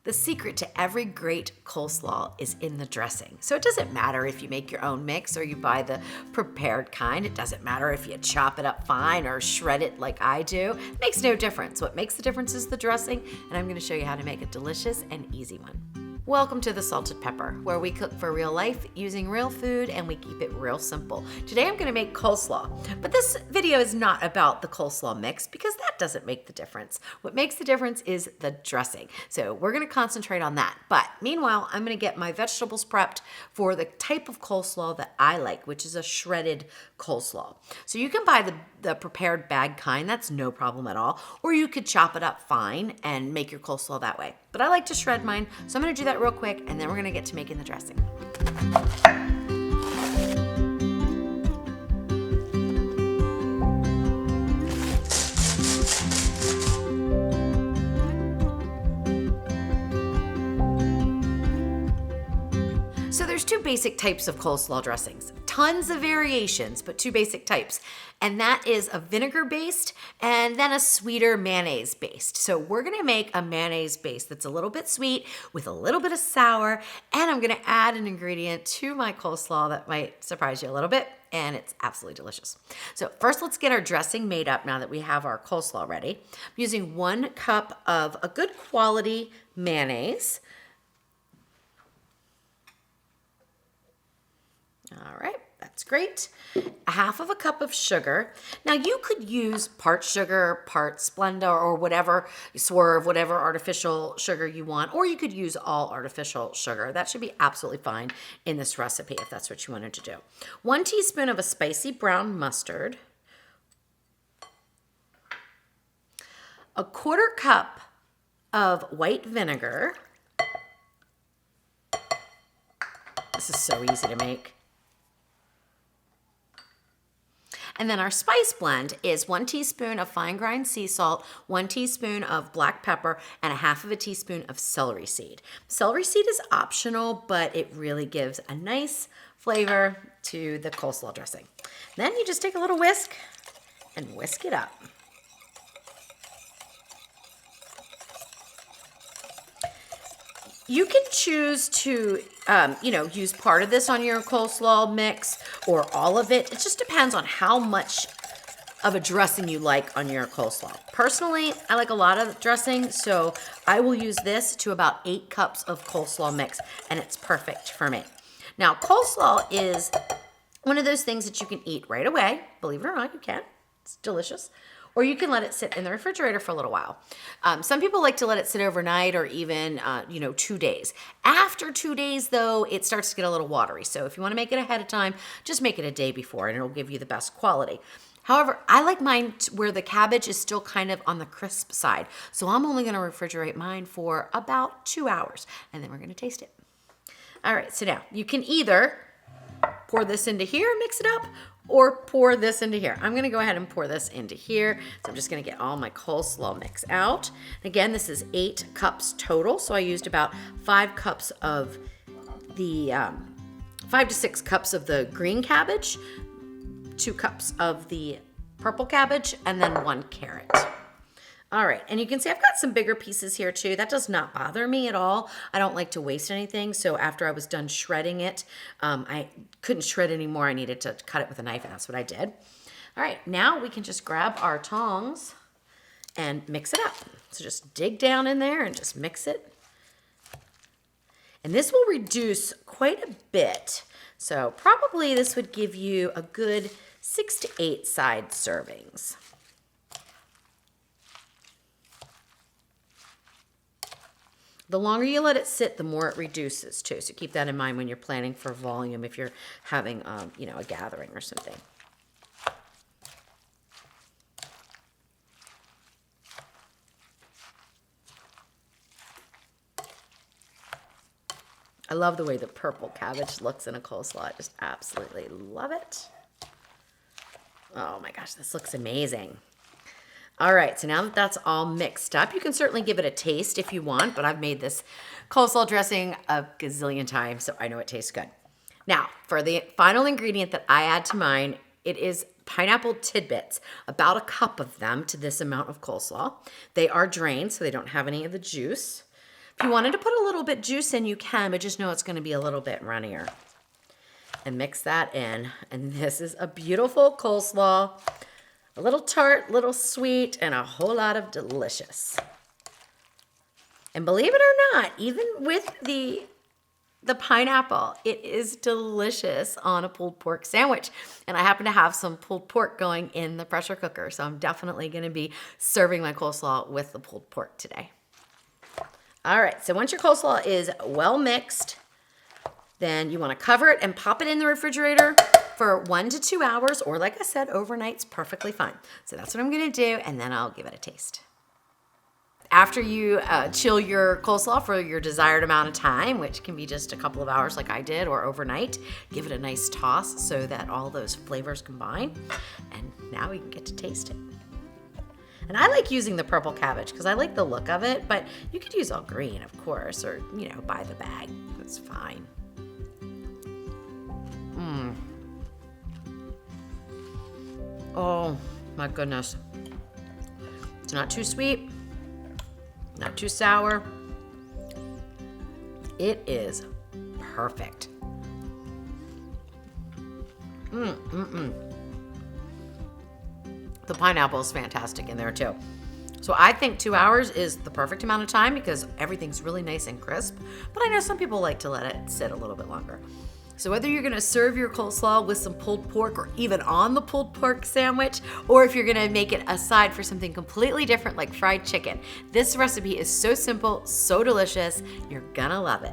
The secret to every great coleslaw is in the dressing. So it doesn't matter if you make your own mix or you buy the prepared kind. It doesn't matter if you chop it up fine or shred it like I do. It makes no difference. What makes the difference is the dressing, and I'm going to show you how to make a delicious and easy one. Welcome to The Salted Pepper, where we cook for real life using real food and we keep it real simple. Today I'm going to make coleslaw, but this video is not about the coleslaw mix because that doesn't make the difference. What makes the difference is the dressing. So we're going to concentrate on that. But meanwhile, I'm going to get my vegetables prepped for the type of coleslaw that I like, which is a shredded coleslaw. So you can buy the prepared bag kind, that's no problem at all, or you could chop it up fine and make your coleslaw that way. But I like to shred mine, so I'm going to do that real quick, and then we're going to get to making the dressing. So there's two basic types of coleslaw dressings. Tons of variations, but two basic types. And that is a vinegar-based and then a sweeter mayonnaise-based. So we're gonna make a mayonnaise-based that's a little bit sweet with a little bit of sour, and I'm gonna add an ingredient to my coleslaw that might surprise you a little bit, and it's absolutely delicious. So first, let's get our dressing made up now that we have our coleslaw ready. I'm using 1 cup of a good quality mayonnaise. All right, that's great. 1/2 cup of sugar. Now you could use part sugar, part Splenda, or whatever, Swerve, whatever artificial sugar you want, or you could use all artificial sugar. That should be absolutely fine in this recipe if that's what you wanted to do. 1 teaspoon of a spicy brown mustard. 1/4 cup of white vinegar. This is so easy to make. And then our spice blend is 1 teaspoon of fine grind sea salt, 1 teaspoon of black pepper, and 1/2 teaspoon of celery seed. Celery seed is optional, but it really gives a nice flavor to the coleslaw dressing. Then you just take a little whisk and whisk it up. You can choose to, use part of this on your coleslaw mix or all of it. It just depends on how much of a dressing you like on your coleslaw. Personally, I like a lot of dressing, so I will use this to about 8 cups of coleslaw mix, and it's perfect for me. Now, coleslaw is one of those things that you can eat right away. Believe it or not, you can. It's delicious. Or you can let it sit in the refrigerator for a little while. Some people like to let it sit overnight or even, 2 days. After 2 days, though, it starts to get a little watery. So if you want to make it ahead of time, just make it a day before and it'll give you the best quality. However, I like mine where the cabbage is still kind of on the crisp side. So I'm only going to refrigerate mine for about 2 hours, and then we're going to taste it. All right, so now you can either pour this into here, mix it up, or pour this into here. I'm gonna go ahead and pour this into here. So I'm just gonna get all my coleslaw mix out. Again, this is 8 cups total. So I used about 5 cups of the, 5 to 6 cups of the green cabbage, 2 cups of the purple cabbage, and then 1 carrot. All right, and you can see I've got some bigger pieces here too. That does not bother me at all. I don't like to waste anything, so after I was done shredding it, I couldn't shred anymore. I needed to cut it with a knife, and that's what I did. All right, now we can just grab our tongs and mix it up. So just dig down in there and just mix it. And this will reduce quite a bit. So probably this would give you a good 6 to 8 side servings. The longer you let it sit, the more it reduces too. So keep that in mind when you're planning for volume if you're having, a gathering or something. I love the way the purple cabbage looks in a coleslaw. I just absolutely love it. Oh my gosh, this looks amazing. All right, so now that that's all mixed up, you can certainly give it a taste if you want, but I've made this coleslaw dressing a gazillion times, so I know it tastes good. Now, for the final ingredient that I add to mine, it is pineapple tidbits, about 1 cup of them to this amount of coleslaw. They are drained, so they don't have any of the juice. If you wanted to put a little bit juice in, you can, but just know it's going to be a little bit runnier. And mix that in. And this is a beautiful coleslaw. A little tart, little sweet, and a whole lot of delicious. And believe it or not, even with the pineapple, it is delicious on a pulled pork sandwich. And I happen to have some pulled pork going in the pressure cooker, so I'm definitely going to be serving my coleslaw with the pulled pork today. All right, so once your coleslaw is well mixed, then you want to cover it and pop it in the refrigerator for 1 to 2 hours, or like I said, overnight's perfectly fine. So that's what I'm going to do, and then I'll give it a taste. After you chill your coleslaw for your desired amount of time, which can be just a couple of hours like I did, or overnight, give it a nice toss so that all those flavors combine. And now we can get to taste it. And I like using the purple cabbage because I like the look of it, but you could use all green, of course, or, buy the bag. That's fine. Oh, my goodness. It's not too sweet, not too sour. It is perfect. The pineapple is fantastic in there too. So I think 2 hours is the perfect amount of time because everything's really nice and crisp. But I know some people like to let it sit a little bit longer. So whether you're gonna serve your coleslaw with some pulled pork or even on the pulled pork sandwich, or if you're gonna make it a side for something completely different like fried chicken, this recipe is so simple, so delicious, you're gonna love it.